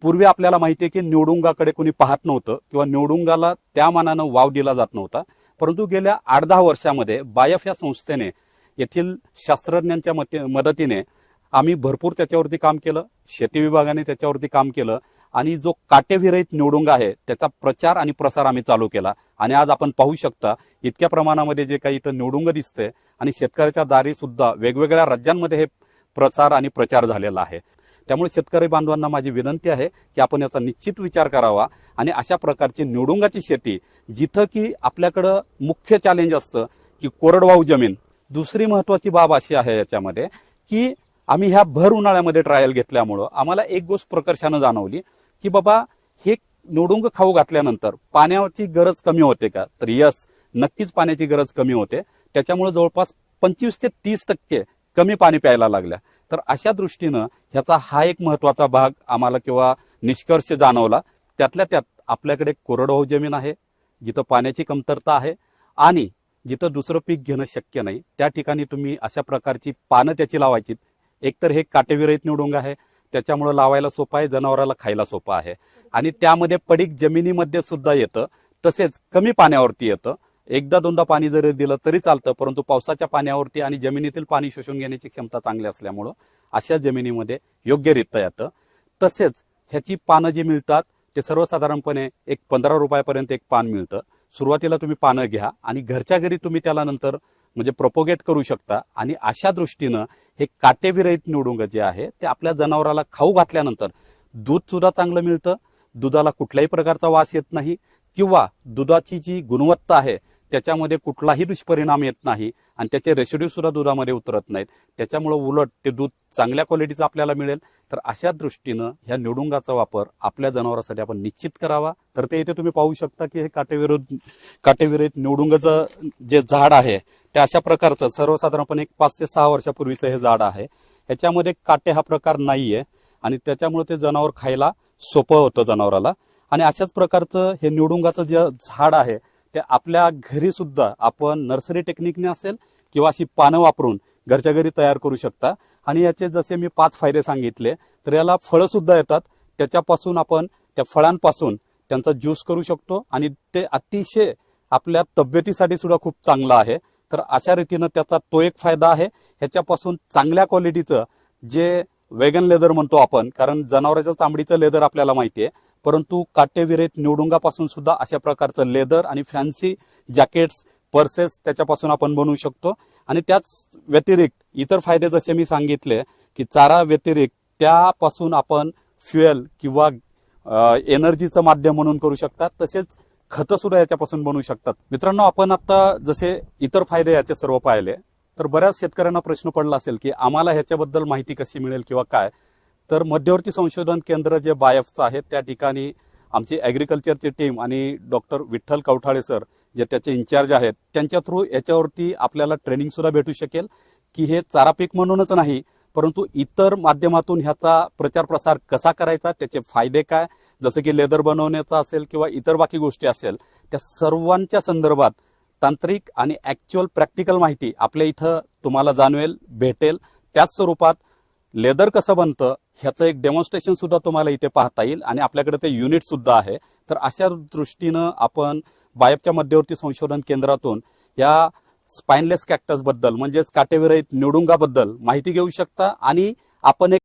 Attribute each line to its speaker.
Speaker 1: पूर्वी आपल्याला माहिती आहे की निवडुंगाकडे कोणी पाहत नव्हतं किंवा निवडुंगाला त्या मानानं वाव दिला जात नव्हता. परंतु गेल्या 8-10 वर्षामध्ये बायफ या संस्थेने येथील शास्त्रज्ञांच्या मदतीने आम्ही भरपूर त्याच्यावरती काम केलं. शेती विभागाने त्याच्यावरती काम केलं आणि जो काटेविरहित निवडुंगा आहे त्याचा प्रचार आणि प्रसार आम्ही चालू केला. आणि आज आपण पाहू शकता इतक्या प्रमाणामध्ये जे काही इथं निवडुंग दिसते आणि शेतकऱ्याच्या दारी सुद्धा वेगवेगळ्या राज्यांमध्ये हे प्रसार आणि प्रचार झालेला आहे. त्यामुळे शेतकरी बांधवांना माझी विनंती आहे की आपण याचा निश्चित विचार करावा आणि अशा प्रकारची निवडुंगाची शेती जिथं की आपल्याकडं मुख्य चॅलेंज असतं की कोरडवाहू जमीन. दुसरी महत्वाची बाब अशी आहे याच्यामध्ये की आम्ही ह्या भर उन्हाळ्यामध्ये ट्रायल घेतल्यामुळं आम्हाला एक गोष्ट प्रकर्षानं जाणवली की बाबा हे निवडुंग खाऊ घातल्यानंतर पाण्याची गरज कमी होते का, तर यस, नक्कीच पाण्याची गरज कमी होते. त्याच्यामुळे जवळपास 25 ते 30% कमी पाणी प्यायला लागल्या. तर अशा दृष्टीनं ह्याचा हा एक महत्वाचा भाग आम्हाला किंवा निष्कर्ष जाणवला. त्यातल्या त्यात आपल्याकडे कोरडवाहू जमीन आहे, जिथं पाण्याची कमतरता आहे आणि जिथं दुसरं पीक घेणं शक्य नाही, त्या ठिकाणी तुम्ही अशा प्रकारची पानं त्याची लावायची. एकतर हे काटेविरहित निवडुंग आहे, त्याच्यामुळे लावायला सोपं आहे, जनावराला खायला सोपं आहे आणि त्यामध्ये पडीक जमिनीमध्ये सुद्धा येतं, तसेच कमी पाण्यावरती येतं. एकदा दोनदा पाणी जरी दिलं तरी चालतं, परंतु पावसाच्या पाण्यावरती आणि जमिनीतील पाणी शोषून घेण्याची क्षमता चांगली असल्यामुळं अशा जमिनीमध्ये योग्यरित्या येतं. तसेच ह्याची पानं जी मिळतात ते सर्वसाधारणपणे एक 15 रुपयापर्यंत एक पान मिळतं. सुरुवातीला तुम्ही पानं घ्या आणि घरच्या घरी तुम्ही त्याला नंतर म्हणजे प्रोपोगेट करू शकता. आणि अशा दृष्टीनं हे काटेविरहित निवडुंग जे आहे ते आपल्या जनावराला खाऊ घातल्यानंतर दूध सुद्धा चांगलं मिळतं, दुधाला कुठल्याही प्रकारचा वास येत नाही किंवा दुधाची जी गुणवत्ता आहे त्याच्यामध्ये कुठलाही दुष्परिणाम येत नाही आणि त्याचे रेसिड्यू सुद्धा दुधामध्ये उतरत नाहीत. त्याच्यामुळे उलट ते दूध चांगल्या क्वालिटीचं आपल्याला मिळेल. तर अशा दृष्टीनं ह्या निवडुंगाचा वापर आपल्या जनावरांसाठी आपण निश्चित करावा. तर ते इथे तुम्ही पाहू शकता की हे काटेविरहित निवडुंगाचं जे झाड आहे ते अशा प्रकारचं सर्वसाधारणपणे 5 ते 6 वर्षापूर्वीचं हे झाड आहे. ह्याच्यामध्ये काटे हा प्रकार नाहीये आणि त्याच्यामुळे ते जनावर खायला सोपं होतं जनावराला. आणि अशाच प्रकारचं हे निवडुंगाचं जे झाड आहे ते आपल्या घरी सुद्धा आपण नर्सरी टेक्निकने असेल किंवा अशी पानं वापरून घरच्या घरी तयार करू शकता. आणि याचे जसे मी 5 फायदे सांगितले तर याला फळं सुद्धा येतात. त्याच्यापासून आपण त्या फळांपासून त्यांचा ज्यूस करू शकतो आणि ते अतिशय आपल्या तब्येतीसाठी सुद्धा खूप चांगलं आहे. तर अशा रीतीनं त्याचा तो एक फायदा आहे. ह्याच्यापासून चांगल्या क्वालिटीचं जे वेगन लेदर म्हणतो आपण, कारण जनावरांच्या चामडीचं लेदर आपल्याला माहिती आहे, परंतु काटेविरहित निवडुंगापासून सुद्धा अशा प्रकारचं लेदर आणि फॅन्सी जॅकेट्स, पर्सेस त्याच्यापासून आपण बनवू शकतो. आणि त्याच व्यतिरिक्त इतर फायदे जसे मी सांगितले की चारा व्यतिरिक्त त्यापासून आपण फ्युएल किंवा एनर्जीचं माध्यम म्हणून करू शकतात. तसेच खतं सुद्धा याच्यापासून बनवू शकतात. मित्रांनो, आपण आता जसे इतर फायदे याचे सर्व पाहिले तर बऱ्याच शेतकऱ्यांना प्रश्न पडला असेल की आम्हाला ह्याच्याबद्दल माहिती कशी मिळेल किंवा काय. तर मध्यवर्ती संशोधन केंद्र जे बायफचं आहे त्या ठिकाणी आमची ऍग्रिकल्चरची टीम आणि डॉक्टर विठ्ठल कवठाळे सर जे त्याचे इन्चार्ज आहेत त्यांच्या थ्रू याच्यावरती आपल्याला ट्रेनिंग सुद्धा भेटू शकेल की हे चारा पीक म्हणूनच नाही परंतु इतर माध्यमातून ह्याचा प्रचार प्रसार कसा करायचा, त्याचे फायदे काय, जसं की लेदर बनवण्याचा असेल किंवा इतर बाकी गोष्टी असेल, त्या सर्वांच्या संदर्भात तांत्रिक आणि ऍक्च्युअल प्रॅक्टिकल माहिती आपल्या इथं तुम्हाला जाणवेल, भेटेल. त्याच स्वरूपात लेदर कसं बनतं ह्याचं एक डेमॉन्स्ट्रेशन सुद्धा तुम्हाला इथे पाहता येईल आणि आपल्याकडे ते युनिट सुद्धा आहे. तर अशा दृष्टीनं आपण बायफच्या मध्यवर्ती संशोधन केंद्रातून या स्पाइनलेस कॅक्टस बद्दल म्हणजेच काटेविरहित निवडुंगाबद्दल माहिती घेऊ शकता आणि आपण एक